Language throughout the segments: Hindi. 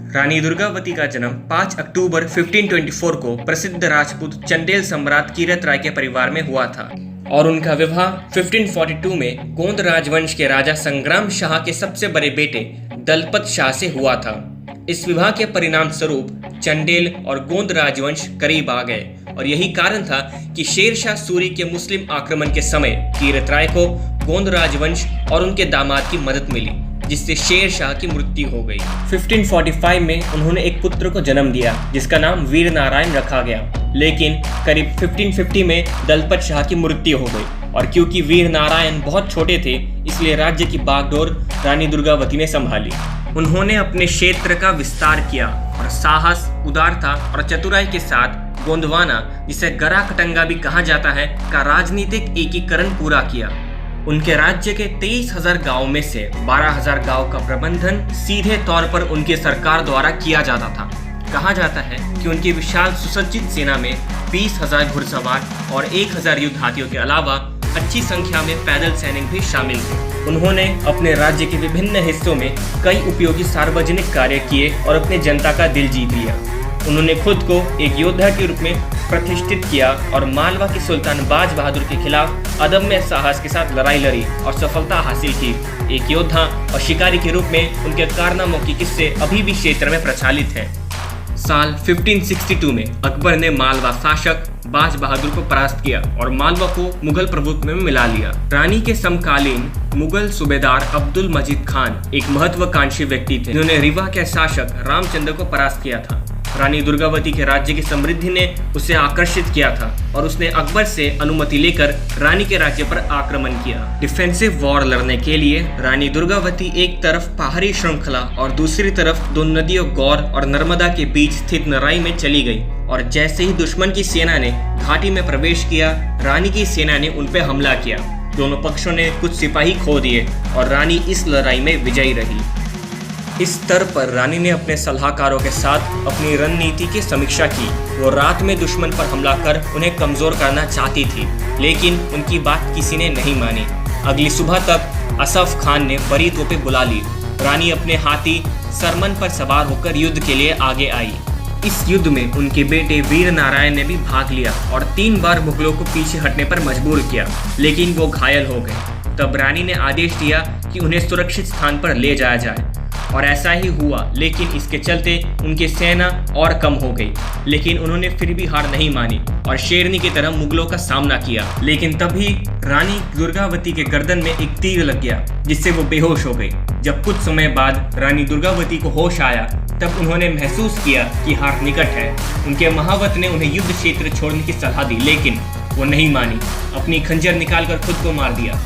रानी दुर्गावती का जन्म 5 अक्टूबर 1524 को प्रसिद्ध राजपूत चंदेल सम्राट कीरत राय के परिवार में हुआ था और उनका विवाह 1542 में गोंद राजवंश के राजा संग्राम शाह के सबसे बड़े बेटे दलपत शाह से हुआ था। इस विवाह के परिणाम स्वरूप चंदेल और गोंद राजवंश करीब आ गए और यही कारण था कि शेर शाह सूरी के मुस्लिम आक्रमण के समय कीरत राय को गोंद राजवंश और उनके दामाद की मदद मिली, जिससे शेर शाह की मृत्यु हो गई। 1545 में उन्होंने एक पुत्र को जन्म दिया जिसका नाम वीर नारायण रखा गया, लेकिन करीब 1550 में दलपत शाह की मृत्यु हो गई और क्योंकि वीर नारायण बहुत छोटे थे इसलिए राज्य की बागडोर रानी दुर्गावती ने संभाली। उन्होंने अपने क्षेत्र का विस्तार किया और साहस, उदारता और चतुराई के साथ गोंदवाना, जिसे गरा कटंगा भी कहा जाता है, का राजनीतिक एकीकरण पूरा किया। उनके राज्य के 23,000 गाँव में से 12,000 गाँव का प्रबंधन सीधे तौर पर उनकी सरकार द्वारा किया जाता था। कहा जाता है कि उनकी विशाल सुसज्जित सेना में 20,000 घुड़सवार और 1,000 युद्ध हाथियों के अलावा अच्छी संख्या में पैदल सैनिक भी शामिल थे। उन्होंने अपने राज्य के विभिन्न हिस्सों में कई उपयोगी सार्वजनिक कार्य किए और अपने जनता का दिल जीत लिया। उन्होंने खुद को एक योद्धा के रूप में प्रतिष्ठित किया और मालवा के सुल्तान बाज बहादुर के खिलाफ अदम्य साहस के साथ लड़ाई लड़ी और सफलता हासिल की। एक योद्धा और शिकारी के रूप में उनके कारनामों की किस्से अभी भी क्षेत्र में प्रचलित हैं। साल 1562 में अकबर ने मालवा शासक बाज बहादुर को परास्त किया और मालवा को मुगल प्रभुत्व में मिला लिया। रानी के समकालीन मुगल सूबेदार अब्दुल मजीद खान एक महत्वाकांक्षी व्यक्ति थे, जिन्होंने रीवा के शासक रामचंद्र को परास्त किया था। रानी दुर्गावती के राज्य की समृद्धि ने उसे आकर्षित किया था और उसने अकबर से अनुमति लेकर रानी के राज्य पर आक्रमण किया। डिफेंसिव वॉर लड़ने के लिए रानी दुर्गावती एक तरफ पहाड़ी श्रृंखला और दूसरी तरफ दो नदियों गौर और नर्मदा के बीच स्थित नराई में चली गई और जैसे ही दुश्मन की सेना ने घाटी में प्रवेश किया, रानी की सेना ने उन पर हमला किया। दोनों पक्षों ने कुछ सिपाही खो दिए और रानी इस लड़ाई में विजयी रही। इस स्तर पर रानी ने अपने सलाहकारों के साथ अपनी रणनीति की समीक्षा की। वो रात में दुश्मन पर हमला कर उन्हें कमजोर करना चाहती थी, लेकिन उनकी बात किसी ने नहीं मानी। अगली सुबह तक असफ खान ने बड़ी तोपें बुला ली। रानी अपने हाथी सरमन पर सवार होकर युद्ध के लिए आगे आई। इस युद्ध में उनके बेटे वीर नारायण ने भी भाग लिया और 3 बार मुगलों को पीछे हटने पर मजबूर किया, लेकिन वो घायल हो गए। तब रानी ने आदेश दिया कि उन्हें सुरक्षित स्थान पर ले जाया जाए और ऐसा ही हुआ, लेकिन इसके चलते उनकी सेना और कम हो गई। लेकिन उन्होंने फिर भी हार नहीं मानी और शेरनी की तरह मुगलों का सामना किया। लेकिन तभी रानी दुर्गावती के गर्दन में एक तीर लग गया, जिससे वो बेहोश हो गई। जब कुछ समय बाद रानी दुर्गावती को होश आया, तब उन्होंने महसूस किया कि हार निकट है। उनके महावत ने उन्हें युद्ध क्षेत्र छोड़ने की सलाह दी, लेकिन वो नहीं मानी। अपनी खंजर निकालकर खुद को मार दिया।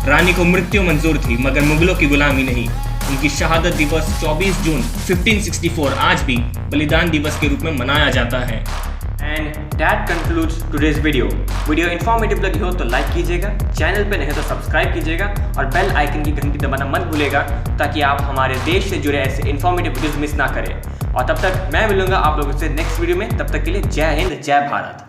रानी को मृत्यु मंजूर थी, मगर मुगलों की गुलामी नहीं। उनकी शहादत दिवस 24 जून 1564 आज भी बलिदान दिवस के रूप में मनाया जाता है। And that concludes today's video informative लगी हो तो लाइक कीजिएगा, चैनल पे नहीं तो सब्सक्राइब कीजिएगा और बेल आइकन की घंटी दबाना मत भूलिएगा, ताकि आप हमारे देश से जुड़े ऐसे इन्फॉर्मेटिव वीडियोस मिस ना करें। और तब तक मैं मिलूंगा आप लोगों से नेक्स्ट वीडियो में। तब तक के लिए जय हिंद, जय भारत।